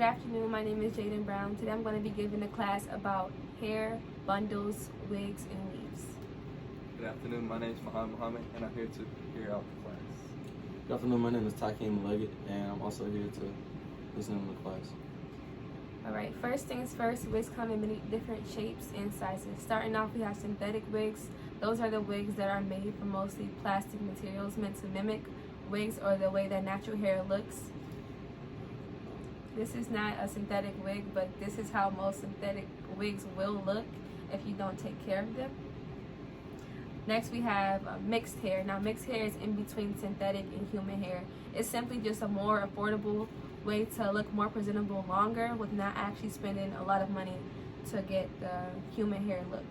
Good afternoon, my name is Jaden Brown. Today I'm going to be giving a class about hair, bundles, wigs, and weaves. Good afternoon, my name is Muhammad, and I'm here to hear out the class. Good afternoon, my name is Takeem Leggett, and I'm also here to listen to the class. Alright, first things first, wigs come in many different shapes and sizes. Starting off, we have synthetic wigs. Those are the wigs that are made from mostly plastic materials meant to mimic wigs or the way that natural hair looks. This is not a synthetic wig, but this is how most synthetic wigs will look if you don't take care of them. Next, we have mixed hair. Now, mixed hair is in between synthetic and human hair. It's simply just a more affordable way to look more presentable longer with not actually spending a lot of money to get the human hair look.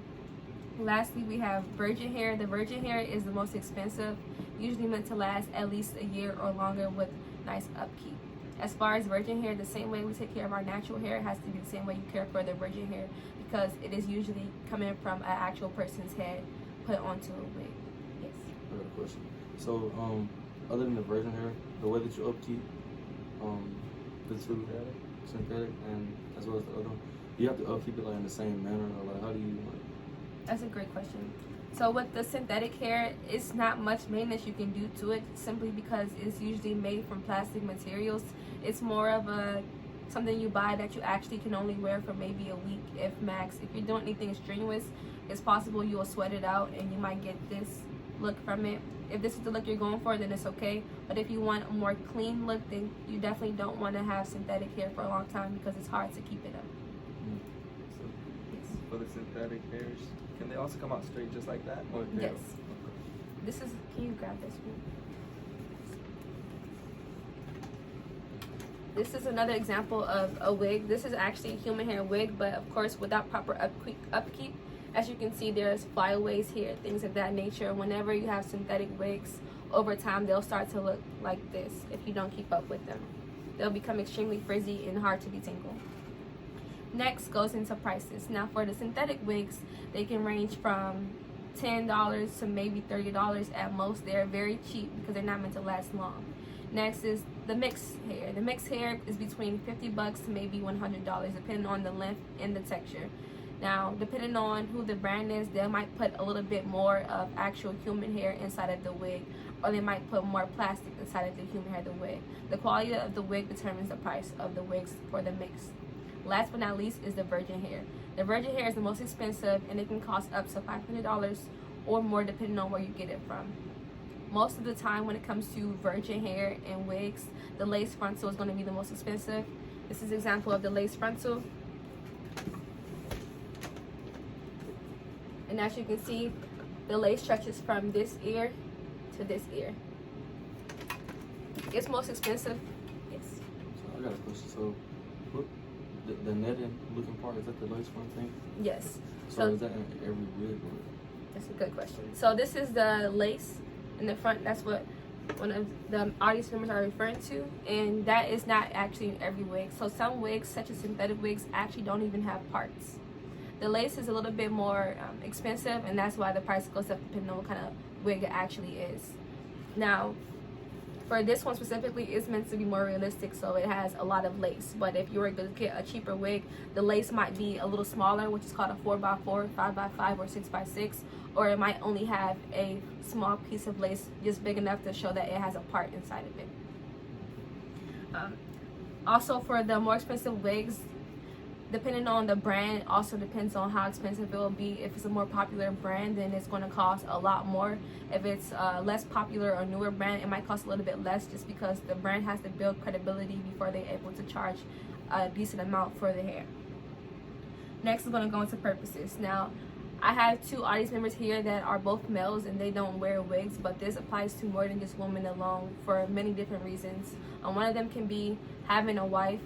Lastly, we have virgin hair. The virgin hair is the most expensive, usually meant to last at least a year or longer with nice upkeep. As far as virgin hair, the same way we take care of our natural hair has to be the same way you care for the virgin hair, because it is usually coming from an actual person's head put onto a wig. Yes. I got a question. So, other than the virgin hair, the way that you upkeep the two, synthetic and as well as the other one, you have to upkeep it like in the same manner, or like how do you That's a great question. So with the synthetic hair, it's not much maintenance you can do to it, simply because it's usually made from plastic materials. It's more of something you buy that you actually can only wear for maybe a week, if max. If you're doing anything strenuous, it's possible you will sweat it out and you might get this look from it. If this is the look you're going for, then it's okay. But if you want a more clean look, then you definitely don't want to have synthetic hair for a long time because it's hard to keep it up. So, for the synthetic hairs, can they also come out straight just like that? Or Yes. This is, can you grab this one? This is another example of a wig. This is actually a human hair wig, but of course without proper upkeep. As you can see, there's flyaways here, things of that nature. Whenever you have synthetic wigs, over time they'll start to look like this if you don't keep up with them. They'll become extremely frizzy and hard to detangle. Next goes into prices. Now for the synthetic wigs, they can range from $10 to maybe $30 at most. They're very cheap because they're not meant to last long. Next is the mixed hair. The mixed hair is between $50 to maybe $100 depending on the length and the texture. Now, depending on who the brand is, they might put a little bit more of actual human hair inside of the wig, or they might put more plastic inside of the human hair of the wig. The quality of the wig determines the price of the wigs for the mix. Last but not least is the virgin hair. The virgin hair is the most expensive, and it can cost up to $500 or more depending on where you get it from. Most of the time when it comes to virgin hair and wigs, the lace frontal is going to be the most expensive. This is an example of the lace frontal. And as you can see, the lace stretches from this ear to this ear. It's most expensive. Yes. So I got a question. So, what the netted looking part, is that the lace front thing? Yes. So is that in every wig? Or? That's a good question. So this is the lace in the front. That's what one of the audience members are referring to, and that is not actually in every wig. So some wigs, such as synthetic wigs, actually don't even have parts. The lace is a little bit more expensive, and that's why the price goes up depending on what kind of wig it actually is. Now, for this one specifically, it's meant to be more realistic, so it has a lot of lace. But if you were to get a cheaper wig, the lace might be a little smaller, which is called a 4x4, 5x5, or 6x6, or it might only have a small piece of lace just big enough to show that it has a part inside of it. Also, for the more expensive wigs, depending on the brand, also depends on how expensive it will be. If it's a more popular brand, then it's going to cost a lot more. If it's a less popular or newer brand, it might cost a little bit less, just because the brand has to build credibility before they're able to charge a decent amount for the hair. Next, we're going to go into purposes. Now, I have two audience members here that are both males and they don't wear wigs, but this applies to more than just women alone for many different reasons. One of them can be having a wife.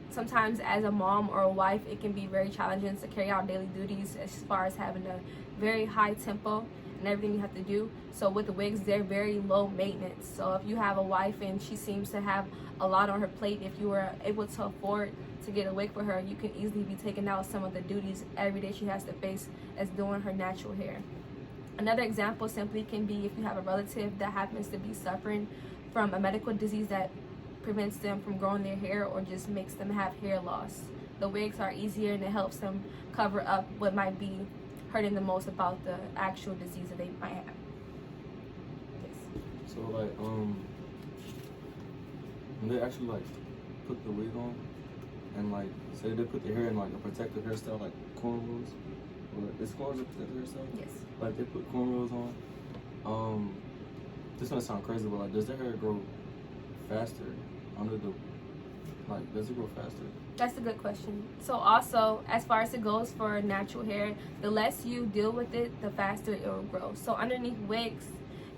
Sometimes as a mom or a wife, it can be very challenging to carry out daily duties as far as having a very high tempo and everything you have to do. So with the wigs, they're very low maintenance. So if you have a wife and she seems to have a lot on her plate, if you were able to afford to get a wig for her, you can easily be taking out some of the duties every day she has to face as doing her natural hair. Another example simply can be if you have a relative that happens to be suffering from a medical disease that prevents them from growing their hair or just makes them have hair loss. The wigs are easier and it helps them cover up what might be hurting the most about the actual disease that they might have. Yes. So like when they actually like put the wig on and like say they put their hair in like a protective hairstyle like cornrows, or is cornrows a protective hairstyle? Yes. Like they put cornrows on. This gonna sound crazy, but like does their hair grow faster under the does it grow faster? That's a good question. So also, as far as it goes for natural hair, the less you deal with it, the faster it will grow. So underneath wigs,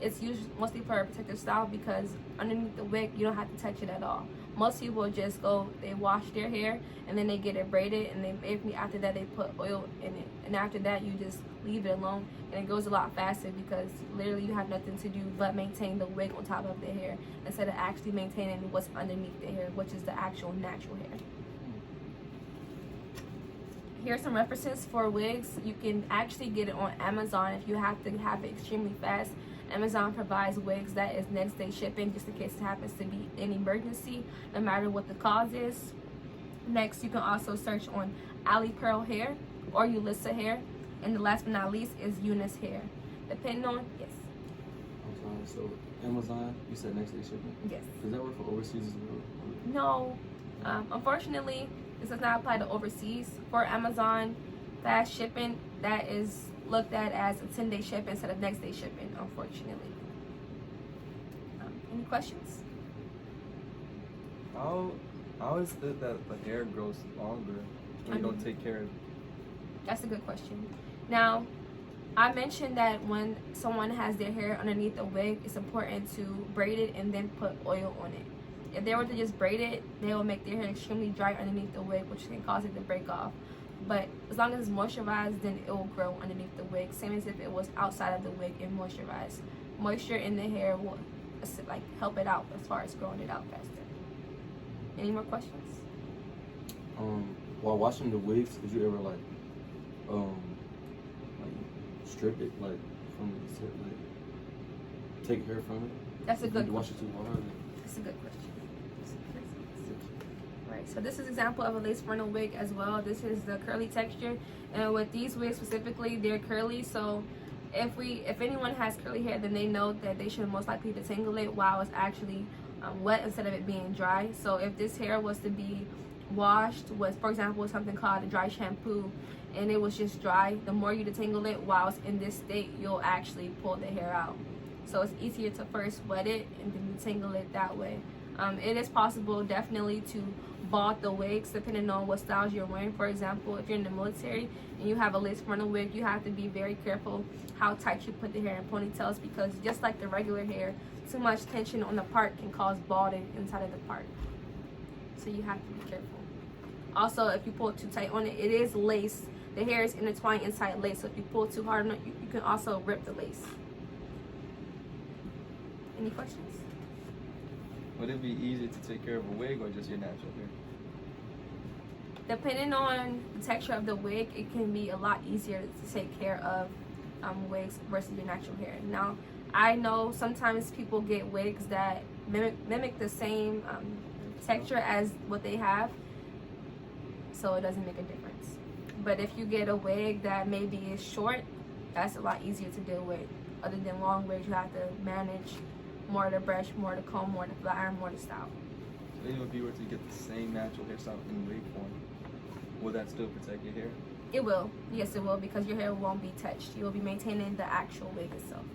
it's usually mostly for a protective style because underneath the wig, you don't have to touch it at all. Most people just go, they wash their hair and then they get it braided, and then maybe after that they put oil in it. And after that, you just leave it alone, and it goes a lot faster because literally you have nothing to do but maintain the wig on top of the hair instead of actually maintaining what's underneath the hair, which is the actual natural hair. Here's some references for wigs. You can actually get it on Amazon if you have to have it extremely fast. Amazon provides wigs that is next day shipping just in case it happens to be an emergency, no matter what the cause is. Next, you can also search on Ali Pearl Hair or Ulissa Hair. And the last but not least is Eunice Hair. Depending on, yes. I'm sorry, so Amazon, you said next day shipping? Yes. Does that work for overseas as well? No. Unfortunately, this does not apply to overseas. For Amazon, fast shipping, that is looked at as a 10-day shipping instead of next day shipping, unfortunately. Any questions? How is it that the hair grows longer when you don't take care of it? That's a good question. Now, I mentioned that when someone has their hair underneath a wig, it's important to braid it and then put oil on it. If they were to just braid it, they will make their hair extremely dry underneath the wig, which can cause it to break off. But as long as it's moisturized, then it will grow underneath the wig, same as if it was outside of the wig and moisturized. Moisture in the hair will like help it out as far as growing it out faster. Any more questions? While washing the wigs, did you ever like strip it like from the tip, like take hair from it? That's a good Did you wash it too hard? That's a good question. Right, so this is an example of a lace frontal wig as well. This is the curly texture, and with these wigs specifically, they're curly. So if anyone has curly hair, then they know that they should most likely detangle it while it's actually wet instead of it being dry. So if this hair was to be washed with, for example, something called a dry shampoo, and it was just dry, the more you detangle it while it's in this state, you'll actually pull the hair out. So it's easier to first wet it and then detangle it that way. It is possible definitely to bald the wigs depending on what styles you're wearing. For example, if you're in the military and you have a lace frontal wig, you have to be very careful how tight you put the hair in ponytails, because just like the regular hair, too much tension on the part can cause balding inside of the part. So you have to be careful. Also, if you pull too tight on it, it is lace. The hair is intertwined inside lace, so if you pull too hard on it, you can also rip the lace. Any questions? Would it be easier to take care of a wig or just your natural hair? Depending on the texture of the wig, it can be a lot easier to take care of wigs versus your natural hair. Now, I know sometimes people get wigs that mimic the same texture as what they have, so it doesn't make a difference. But if you get a wig that maybe is short, that's a lot easier to deal with. Other than long wigs, you have to manage more to brush, more to comb, more to flat iron, more to style. So even if you were to get the same natural hairstyle in wig form, will that still protect your hair? It will. Yes, it will, because your hair won't be touched. You will be maintaining the actual wig itself.